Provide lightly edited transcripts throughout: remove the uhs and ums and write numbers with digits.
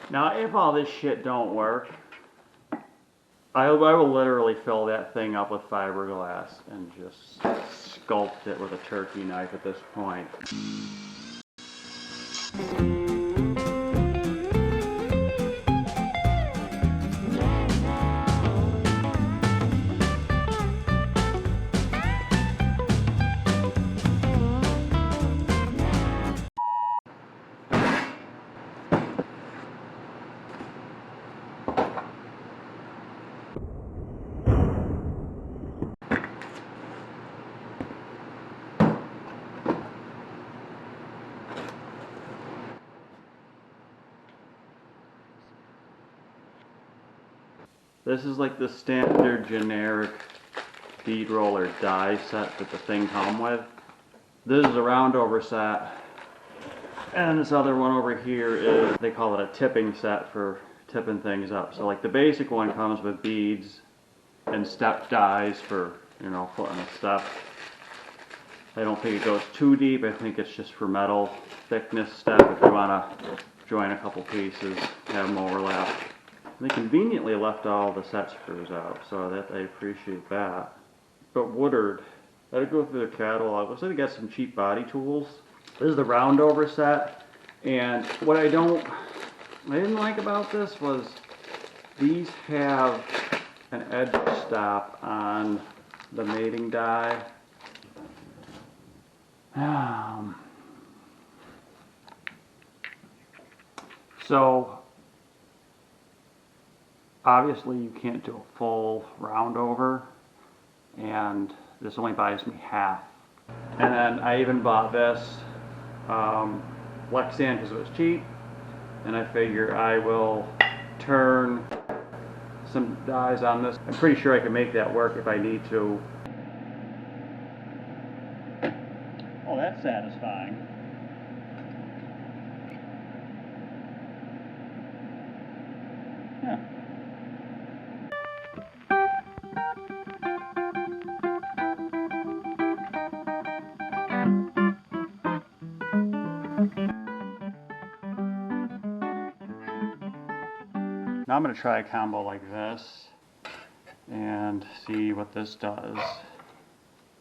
Now, if all this shit don't work, I will literally fill that thing up with fiberglass and just sculpt it with a turkey knife at this point. This is like the standard generic bead roller die set that the thing comes with. This is a round over set, and this other one over here is, they call it a tipping set for tipping things up. So like the basic one comes with beads and step dies for, you know, putting a step. I don't think it goes too deep. I think it's just for metal thickness step if you want to join a couple pieces, have them overlap. They conveniently left all the set screws out, so that I appreciate that. But Woodard, I had to go through the catalog. Looks like they got some cheap body tools. This is the round over set, and what I didn't like about this was these have an edge stop on the mating die. So obviously you can't do a full round over, and this only buys me half. And then I even bought this Lexan because it was cheap, and I figure I will turn some dies on this. I'm pretty sure I can make that work if I need to. Oh, that's satisfying. Yeah. Now I'm going to try a combo like this and see what this does.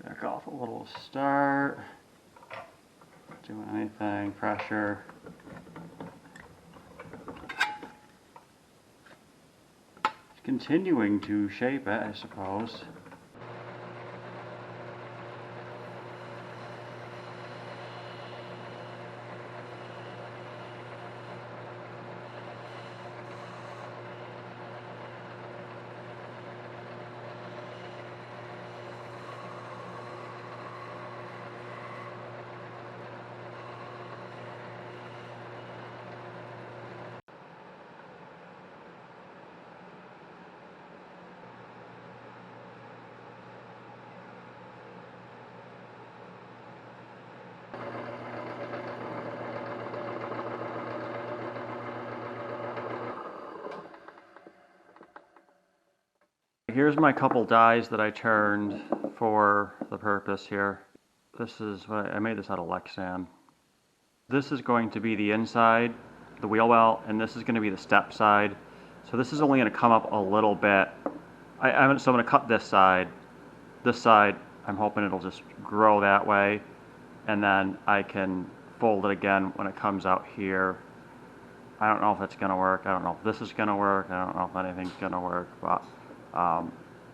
Back off a little to start. Not doing anything, pressure. Continuing to shape it, I suppose. Here's my couple dies that I turned for the purpose here. This is what I made this out of Lexan. This is going to be the inside, the wheel well, and this is going to be the step side. So this is only going to come up a little bit. So I'm going to cut this side. This side, I'm hoping it'll just grow that way, and then I can fold it again when it comes out here. I don't know if it's going to work. I don't know if this is going to work. I don't know if anything's going to work, but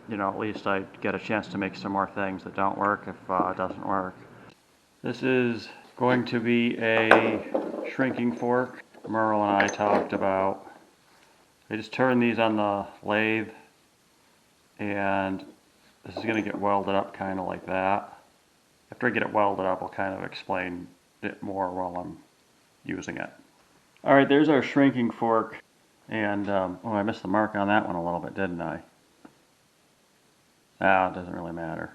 you know, at least I get a chance to make some more things that don't work if it doesn't work. This is going to be a shrinking fork Merle and I talked about. I just turn these on the lathe, and this is going to get welded up kind of like that. After I get it welded up, I'll kind of explain it more while I'm using it. Alright, there's our shrinking fork, and oh, I missed the mark on that one a little bit, didn't I? Ah, it doesn't really matter.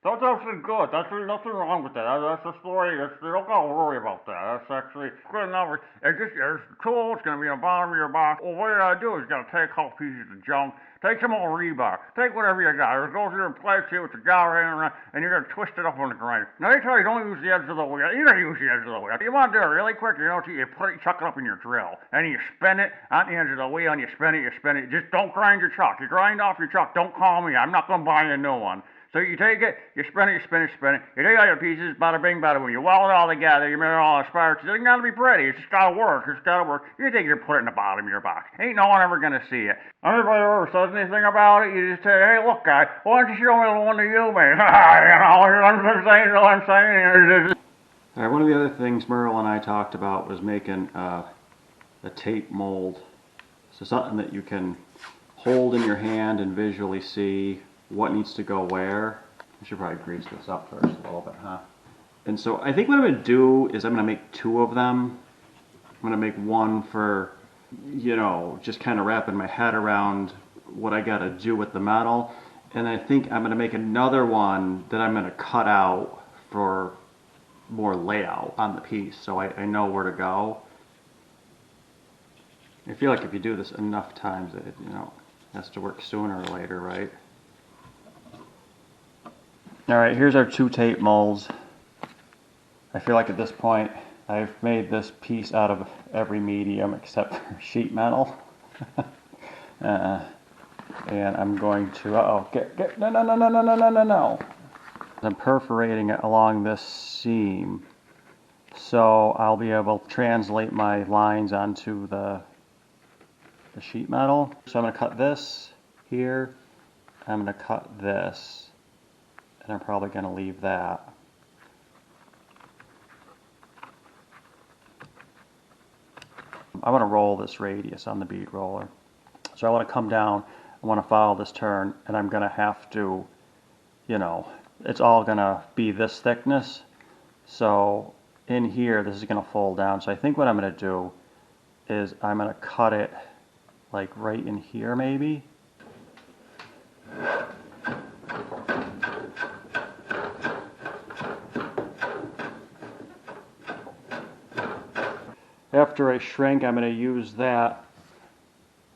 That's actually good. That's really nothing wrong with that. That's the story. You don't gotta worry about that. That's actually good enough. It's just there's the tool. It's gonna be on the bottom of your box. Well, what you gotta do is you gotta take a couple pieces of junk. Take some old rebar. Take whatever you got. Just go through and place it with the guy around, and you're gonna twist it up on the grinder. Now they tell you don't use the edge of the wheel. You gotta use the edge of the wheel. You want to do it really quick. You know what you put it, you chuck it up in your drill, and you spin it on the edge of the wheel, and you spin it. You spin it. Just don't grind your chuck. You grind off your chuck. Don't call me. I'm not gonna buy you a new one. So you take it, you spin it, you spin it, spin it. You take all your pieces, bada bing, bada boom. You weld it all together, you make it all sparks. It ain't gotta be pretty, it's just gotta work, it's gotta work. You take it and put it in the bottom of your box. Ain't no one ever gonna see it. Everybody ever says anything about it, you just say, hey, look, guy, why don't you show me the one that you made? You know what I'm saying? All right, one of the other things Merle and I talked about was making a tape mold. So something that you can hold in your hand and visually see what needs to go where. I should probably grease this up first a little bit, huh? And so I think what I'm going to do is I'm going to make two of them. I'm going to make one for, you know, just kind of wrapping my head around what I got to do with the metal. And I think I'm going to make another one that I'm going to cut out for more layout on the piece so I know where to go. I feel like if you do this enough times, it, you know, has to work sooner or later, right? Alright, here's our two tape molds. I feel like at this point I've made this piece out of every medium except for sheet metal. And I'm going to, no. I'm perforating it along this seam. So I'll be able to translate my lines onto the sheet metal. So I'm going to cut this here. I'm going to cut this. And I'm probably going to leave that. I want to roll this radius on the bead roller. So I want to come down, I want to follow this turn, and I'm going to have to, you know, it's all going to be this thickness. So in here, this is going to fold down. So I think what I'm going to do is I'm going to cut it like right in here maybe. After I shrink, I'm going to use that,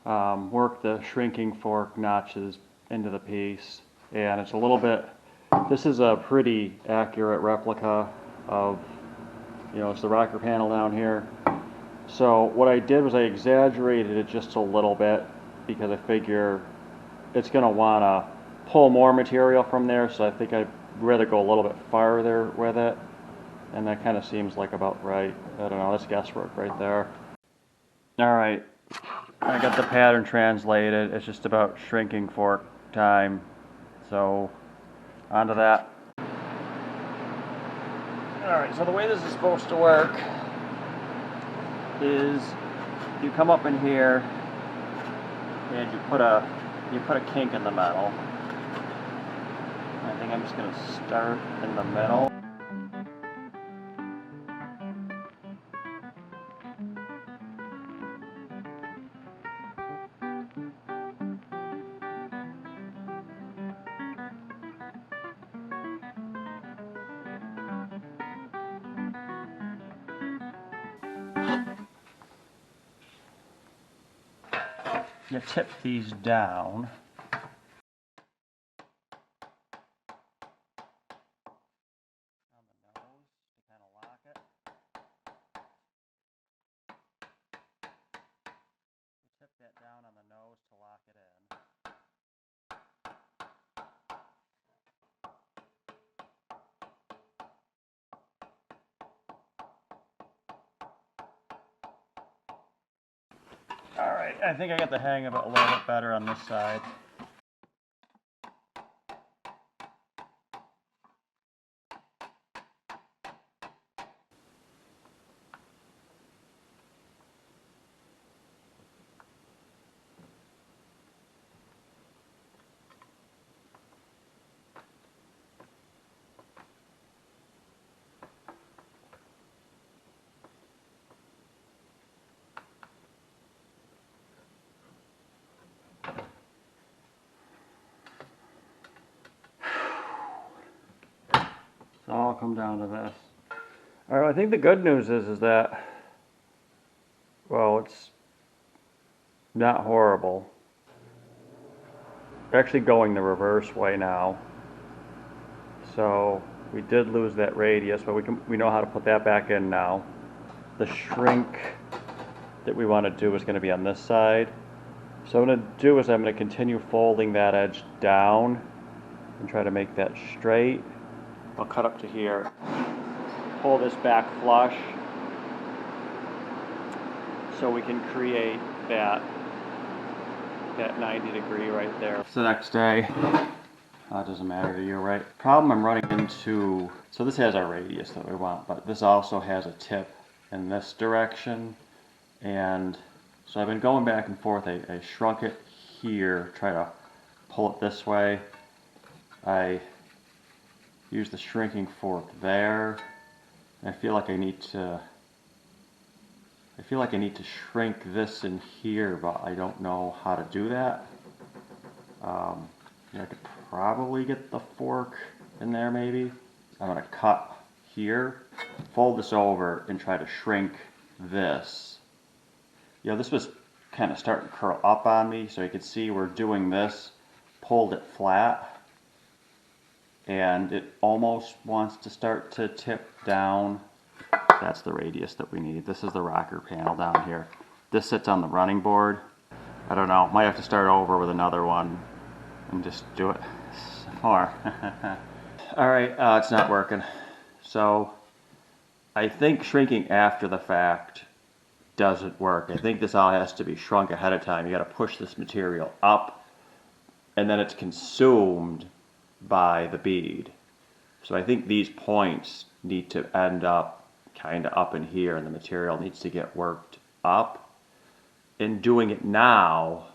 work the shrinking fork notches into the piece. And it's a little bit, this is a pretty accurate replica of, you know, it's the rocker panel down here. So what I did was I exaggerated it just a little bit because I figure it's going to want to pull more material from there. So I think I'd rather go a little bit farther with it. And that kind of seems like about right. I don't know, that's guesswork right there. Alright, I got the pattern translated. It's just about shrinking fork time. So, onto that. Alright, so the way this is supposed to work is you come up in here and you put a kink in the metal. I think I'm just going to start in the middle. You tip these down. On the nose to kind of lock it. You tip that down on the nose to lock it in. Alright, I think I got the hang of it a little bit better on this side. come down to this. All right, I think the good news is that, well, it's not horrible. We're actually going the reverse way now. So we did lose that radius, but we know how to put that back in now. The shrink that we want to do is going to be on this side. So what I'm going to do is I'm going to continue folding that edge down and try to make that straight. I'll cut up to here. Pull this back flush so we can create that 90 degree right there. It's the next day. It doesn't matter to you, right? Problem I'm running into, so this has our radius that we want, but this also has a tip in this direction. And so I've been going back and forth. I shrunk it here, try to pull it this way. I use the shrinking fork there. I feel like I need to shrink this in here, but I don't know how to do that. I could probably get the fork in there maybe. I'm going to cut here, fold this over, and try to shrink this. This was kind of starting to curl up on me, so you can see we're doing this, pulled it flat, and it almost wants to start to tip down. That's the radius that we need. This is the rocker panel down here. This sits on the running board. I don't know, might have to start over with another one and just do it some more. Alright, it's not working. So I think shrinking after the fact doesn't work. I think this all has to be shrunk ahead of time. You got to push this material up and then it's consumed by the bead. So I think these points need to end up kind of up in here and the material needs to get worked up. In doing it now,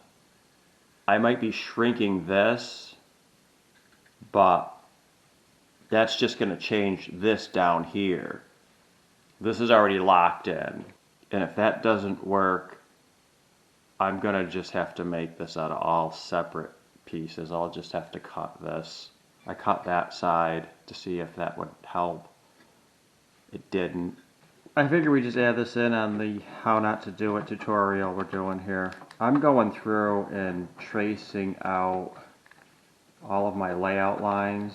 I might be shrinking this, but that's just going to change this down here. This is already locked in. And if that doesn't work, I'm going to just have to make this out of all separate pieces. I'll just have to cut this. I cut that side to see if that would help. It didn't. I figure we just add this in on the how not to do it tutorial we're doing here. I'm going through and tracing out all of my layout lines.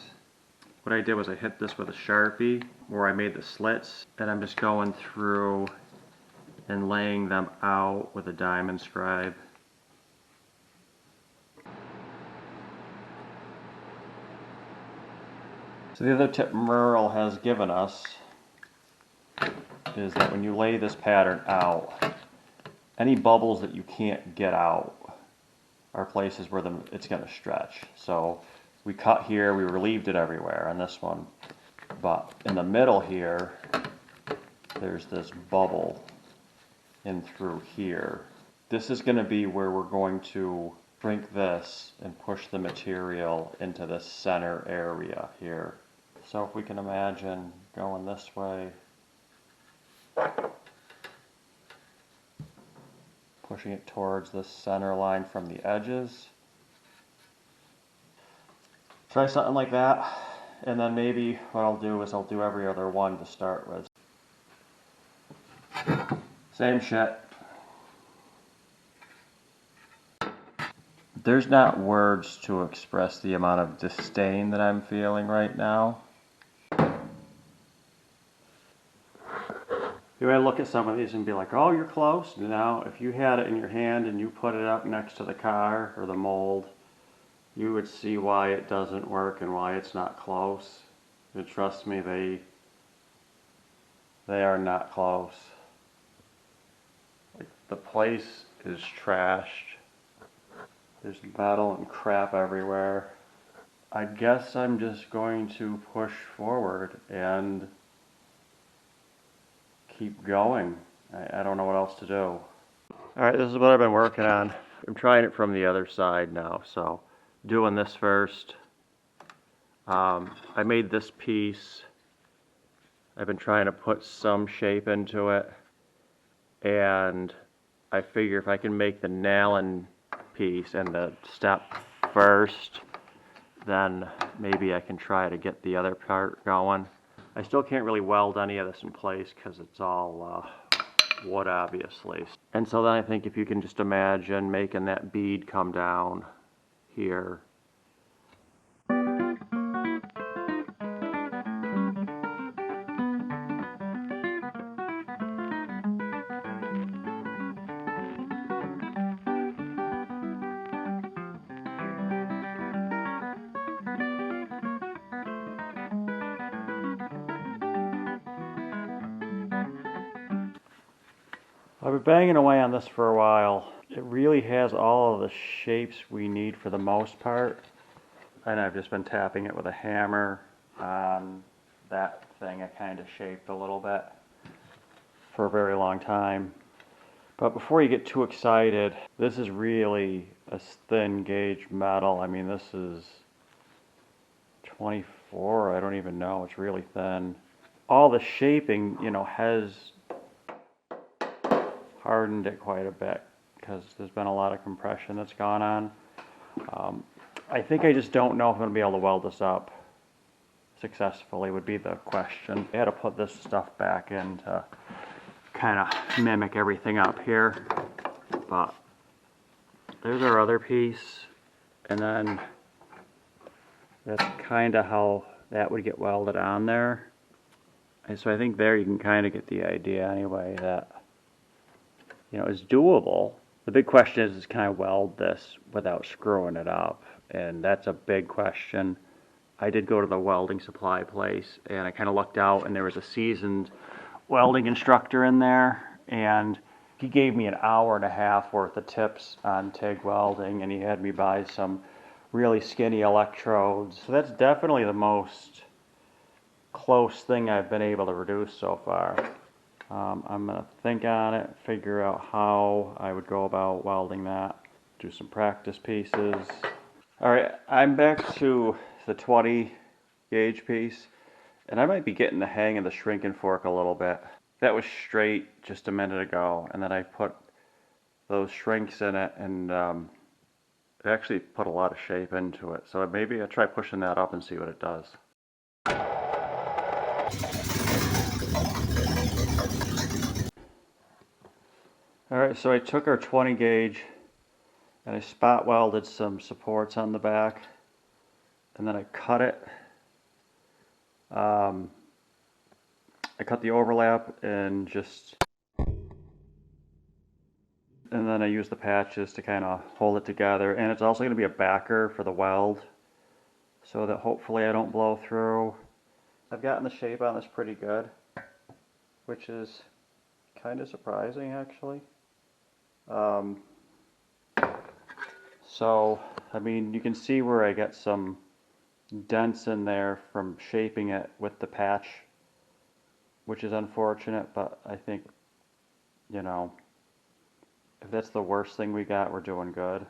What I did was I hit this with a Sharpie where I made the slits, and I'm just going through and laying them out with a diamond scribe. So the other tip Merle has given us is that when you lay this pattern out, any bubbles that you can't get out are places where it's going to stretch. So we cut here, we relieved it everywhere on this one, but in the middle here, there's this bubble in through here. This is going to be where we're going to shrink this and push the material into this center area here. So if we can imagine going this way, pushing it towards the center line from the edges. Try something like that, and then maybe what I'll do is I'll do every other one to start with. Same shit. There's not words to express the amount of disdain that I'm feeling right now. You might look at some of these and be like, oh, you're close. Now, if you had it in your hand and you put it up next to the car or the mold, you would see why it doesn't work and why it's not close. And trust me, they are not close. Like, the place is trashed. There's metal and crap everywhere. I guess I'm just going to push forward and keep going. I don't know what else to do. Alright, this is what I've been working on. I'm trying it from the other side now, so doing this first. I made this piece. I've been trying to put some shape into it, and I figure if I can make the nailing piece and the step first, then maybe I can try to get the other part going. I still can't really weld any of this in place because it's all wood, obviously. And so then I think if you can just imagine making that bead come down here. I've been banging away on this for a while. It really has all of the shapes we need for the most part. And I've just been tapping it with a hammer on that thing I kind of shaped a little bit for a very long time. But before you get too excited, this is really a thin gauge metal. I mean, this is 24, I don't even know, it's really thin. All the shaping, you know, has hardened it quite a bit because there's been a lot of compression that's gone on. I think I just don't know if I'm going to be able to weld this up successfully would be the question. I had to put this stuff back in to kind of mimic everything up here. But there's our other piece, and then that's kind of how that would get welded on there. And so I think there you can kind of get the idea anyway that, you know, it's doable. The big question is can I weld this without screwing it up? And that's a big question. I did go to the welding supply place, and I kind of lucked out, and there was a seasoned welding instructor in there, and he gave me an hour and a half worth of tips on TIG welding, and he had me buy some really skinny electrodes. So that's definitely the most close thing I've been able to reduce so far. I'm going to think on it, figure out how I would go about welding that, do some practice pieces. Alright, I'm back to the 20 gauge piece, and I might be getting the hang of the shrinking fork a little bit. That was straight just a minute ago, and then I put those shrinks in it, and it actually put a lot of shape into it. So maybe I'll try pushing that up and see what it does. Alright, so I took our 20 gauge and I spot welded some supports on the back, and then I cut it. I cut the overlap and then I use the patches to kind of hold it together, and it's also going to be a backer for the weld so that hopefully I don't blow through. I've gotten the shape on this pretty good, which is kind of surprising actually. So, I mean, you can see where I get some dents in there from shaping it with the patch, which is unfortunate, but I think, you know, if that's the worst thing we got, we're doing good.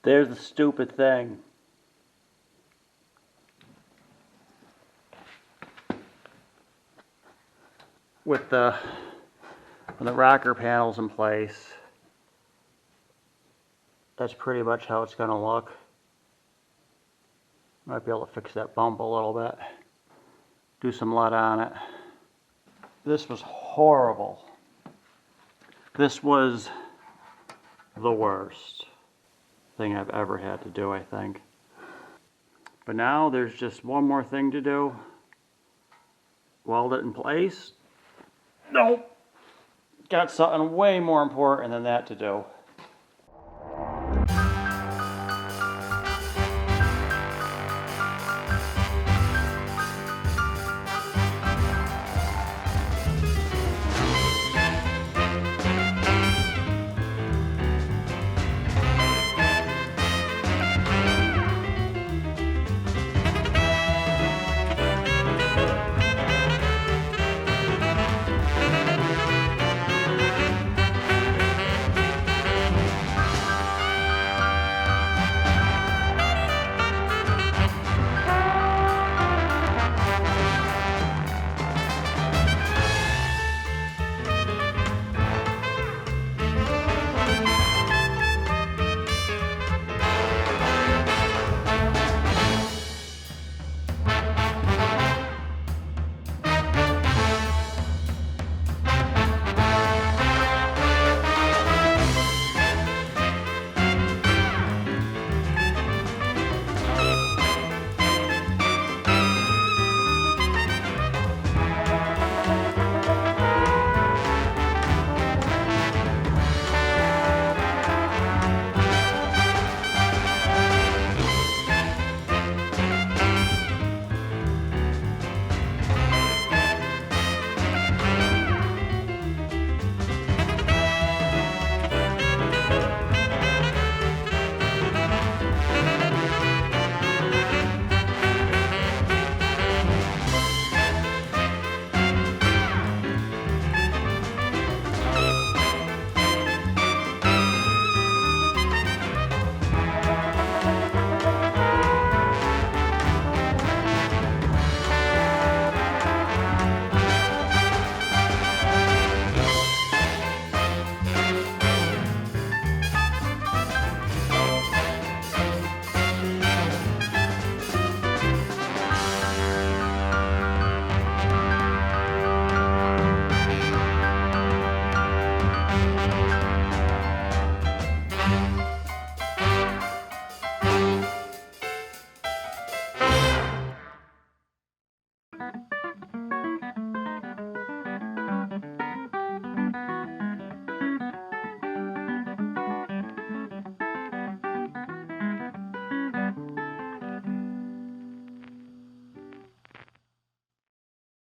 There's the stupid thing. With when the rocker panel's in place, that's pretty much how it's going to look. Might be able to fix that bump a little bit. Do some lead on it. This was horrible. This was the worst thing I've ever had to do, I think. But now there's just one more thing to do. Weld it in place. Nope. Got something way more important than that to do.